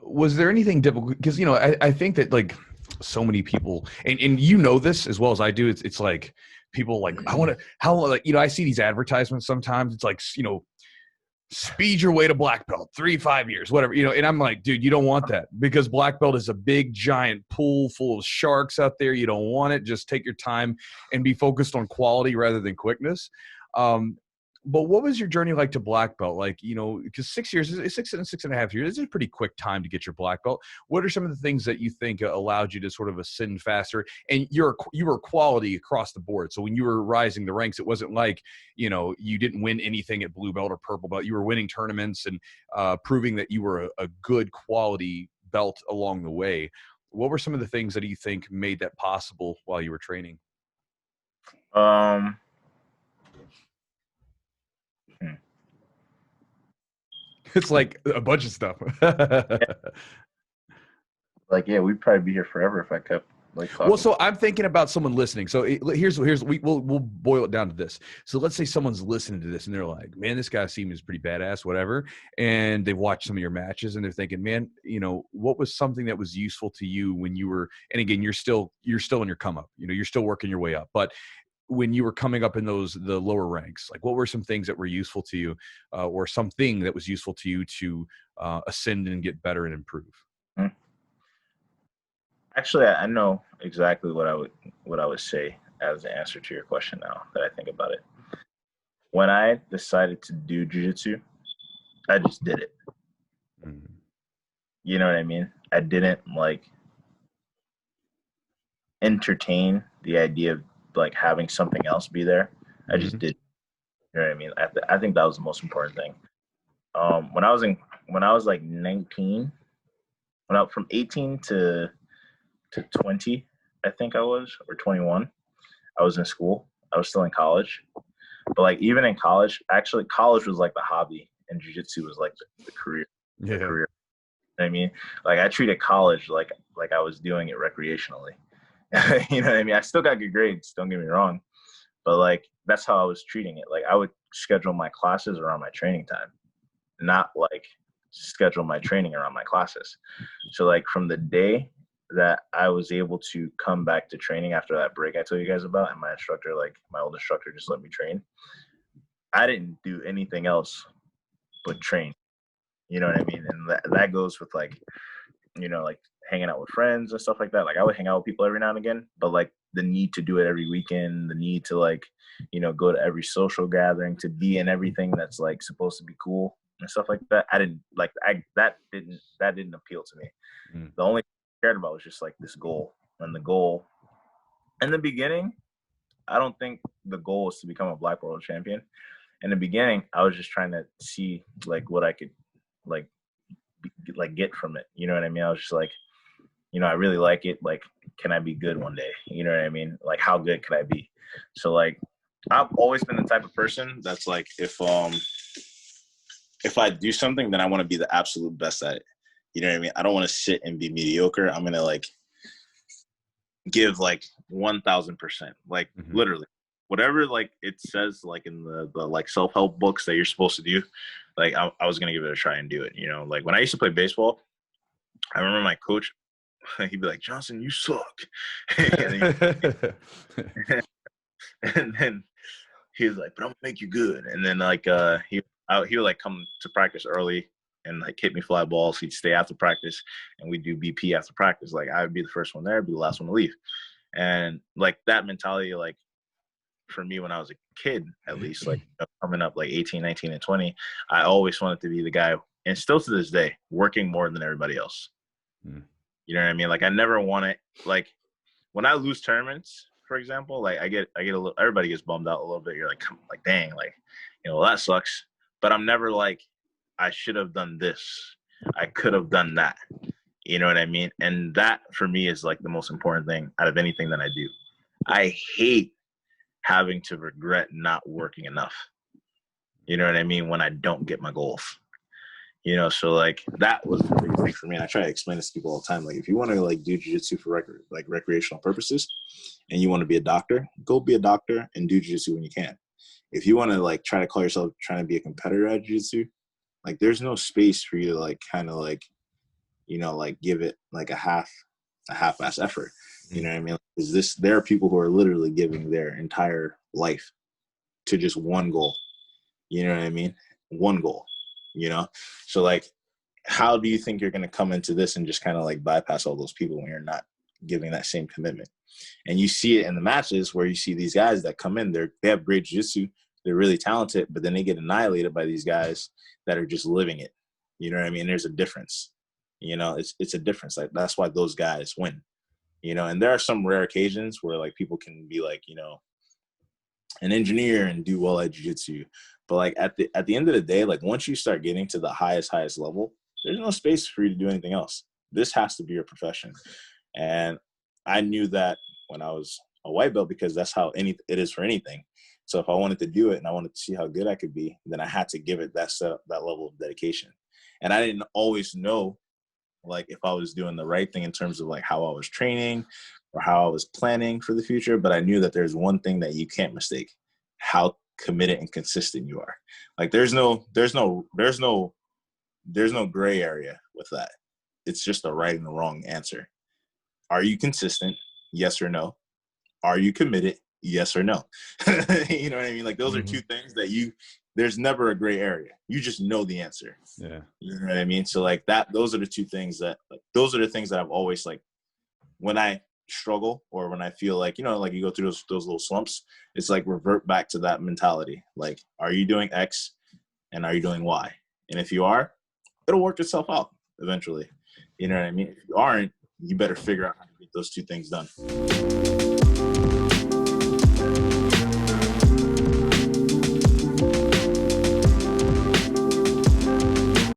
was there anything difficult? Because, I think that like so many people, and this as well as I do, it's like people like, I see these advertisements sometimes. It's like, speed your way to black belt, 3-5 years, whatever, and I'm like, dude, you don't want that, because black belt is a big giant pool full of sharks out there. You don't want it. Just take your time and be focused on quality rather than quickness. But what was your journey like to black belt? Like, because 6 years, 6.5 years is a pretty quick time to get your black belt. What are some of the things that you think allowed you to sort of ascend faster? And you were quality across the board. So when you were rising the ranks, it wasn't like, you didn't win anything at blue belt or purple belt. You were winning tournaments and proving that you were a good quality belt along the way. What were some of the things that you think made that possible while you were training? It's like a bunch of stuff. Like, yeah, we'd probably be here forever if I kept like talking. Well, so I'm thinking about someone listening. So we'll boil it down to this. So let's say someone's listening to this and they're like, man, this guy seems pretty badass, whatever. And they've watched some of your matches and they're thinking, man, what was something that was useful to you when you were, and again, you're still in your come up, you're still working your way up, but when you were coming up in the lower ranks, like what were some things that were useful to you, or something that was useful to you to ascend and get better and improve? Actually, I know exactly what I would say as the answer to your question now that I think about it. When I decided to do jiu-jitsu, I just did it. Mm-hmm. You know what I mean? I didn't like entertain the idea of like having something else be there. I just did. You know what I mean? I think that was the most important thing. When I was like 19, from 18 to 20, I think I was, or 21, I was in school. I was still in college. But like even in college, actually college was like the hobby and jiu-jitsu was like the career. Yeah. The career. You know what I mean? Like I treated college like I was doing it recreationally. You know what I mean? I still got good grades, don't get me wrong. But like that's how I was treating it. Like I would schedule my classes around my training time, not like schedule my training around my classes. So like from the day that I was able to come back to training after that break I told you guys about, and my instructor, like my old instructor, just let me train, I didn't do anything else but train. You know what I mean? And that goes with like, like hanging out with friends and stuff like that. Like I would hang out with people every now and again, but like the need to do it every weekend, the need to like, go to every social gathering, to be in everything that's like supposed to be cool and stuff like that. I didn't like, that didn't appeal to me. The only thing I cared about was just like this goal, and the goal in the beginning, I don't think the goal was to become a black world champion. In the beginning, I was just trying to see like what I could like get from it. You know what I mean? I was just like, I really like it. Like, can I be good one day? You know what I mean? Like, how good could I be? So like, I've always been the type of person that's like, if I do something, then I want to be the absolute best at it. You know what I mean? I don't want to sit and be mediocre. I'm going to like give like 1000%, like literally whatever, like it says like in the like self-help books that you're supposed to do. Like I was going to give it a try and do it. Like when I used to play baseball, I remember my coach, he'd be like, Johnson, you suck. And then he was like, but I'm gonna make you good. And then like he would like come to practice early and like hit me fly balls. He'd stay after practice and we'd do BP after practice. Like I would be the first one there, be the last one to leave. And like that mentality, like for me when I was a kid, at least like coming up like 18, 19 and 20, I always wanted to be the guy, and still to this day, working more than everybody else. You know what I mean? Like I never want to, like when I lose tournaments, for example, like I get a little, everybody gets bummed out a little bit. You're like, dang, like, that sucks. But I'm never like, I should have done this. I could have done that. You know what I mean? And that for me is like the most important thing out of anything that I do. I hate having to regret not working enough. You know what I mean? When I don't get my goals. So like that was the biggest thing for me. And I try to explain this to people all the time. Like if you want to like do jiu-jitsu for recreational purposes and you want to be a doctor, go be a doctor and do jiu-jitsu when you can. If you want to like try to call yourself trying to be a competitor at jiu-jitsu, like there's no space for you to like kind of like like give it like a half-ass effort. You know what I mean? There are people who are literally giving their entire life to just one goal. You know what I mean? One goal, So like, how do you think you're going to come into this and just kind of like bypass all those people when you're not giving that same commitment? And you see it in the matches where you see these guys that come in, they have great jiu-jitsu, they're really talented, but then they get annihilated by these guys that are just living it. You know what I mean? There's a difference. It's a difference. Like, that's why those guys win. And there are some rare occasions where like people can be like, an engineer and do well at jiu-jitsu. But like at the end of the day, like once you start getting to the highest level, there's no space for you to do anything else. This has to be your profession. And I knew that when I was a white belt, because that's how it is for anything. So if I wanted to do it and I wanted to see how good I could be, then I had to give it that level of dedication. And I didn't always know like if I was doing the right thing in terms of like how I was training or how I was planning for the future. But I knew that there's one thing that you can't mistake: how committed and consistent you are. Like there's no gray area with that. It's just a right and a wrong answer. Are you consistent? Yes or no. Are you committed? Yes or no. You know what I mean? Like those are two things that there's never a gray area. You just know the answer. Yeah. You know what I mean? So like those are the two things that I've always like, when I struggle or when I feel like, like you go through those little slumps, it's like revert back to that mentality. Like, are you doing X and are you doing Y? And if you are, it'll work itself out eventually. You know what I mean? If you aren't, you better figure out how to get those two things done.